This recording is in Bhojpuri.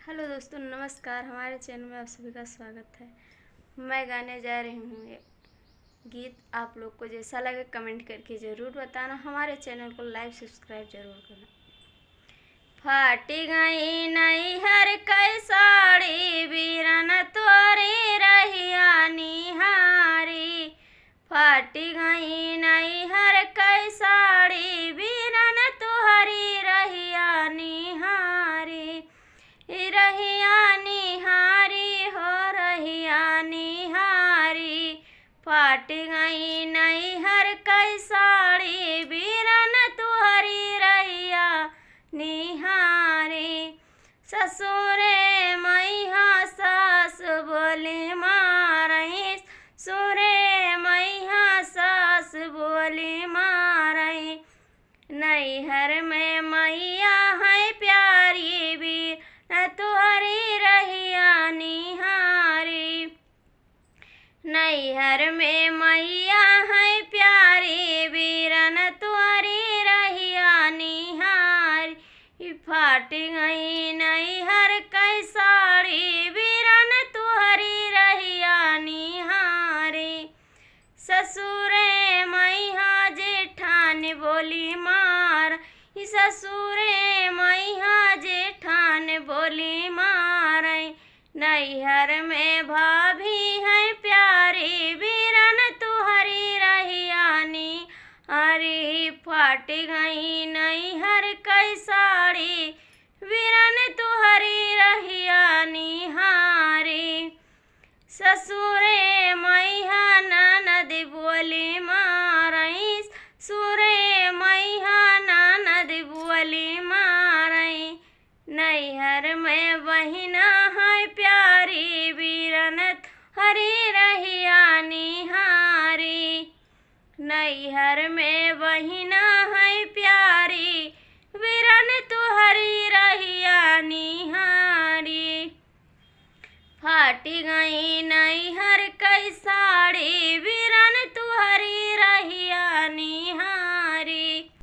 हेलो दोस्तों, नमस्कार। हमारे चैनल में आप सभी का स्वागत है। मैं गाने जा रही हूँ ये गीत। आप लोग को जैसा लगे कमेंट करके ज़रूर बताना। हमारे चैनल को लाइक सब्सक्राइब जरूर करना। फाटी गई नैहर कई साड़ी बीरन तोरी रहिया निहारी। फाटी गई नैहर कई साड़ी बीरन तोहरी रहिया निहारी। रहिया निहारी हो रहिया निहारी। फाट गई नैहर कई साड़ी बीरन तुहरी रहिया निहारी। ससुरे मैया सास बोली मारही। सुरे मैया सास बोली मारही। नैहर में मैया है प्यारी बीर तुहरी रहिया निहारी। नैहर में मैया है प्यारी बीरन तुहरी रहिया निहारी। फाट गई नैहर कई साड़ी बीरन तुहरी रहिया निहारी। ससुरे मैया जेठान बोली मार। ससुरे मैया जेठान बोली मारे। नैहर में भाभी है प्यारी बीरन तुहरी रहिया निहारी। फाट गई नैहर कई साड़ी बीरन तुहरी रहिया निहारी। ससुरे मैया ननद बोली मारही। सुरे मैया ननद बोली मारही। नैहर में बहिना है प्यारी बीरन हरी रहिया निहारी। नैहर में बहिना है प्यारी बीरन तुहरी रहिया निहारी। फाट गई नैहर कई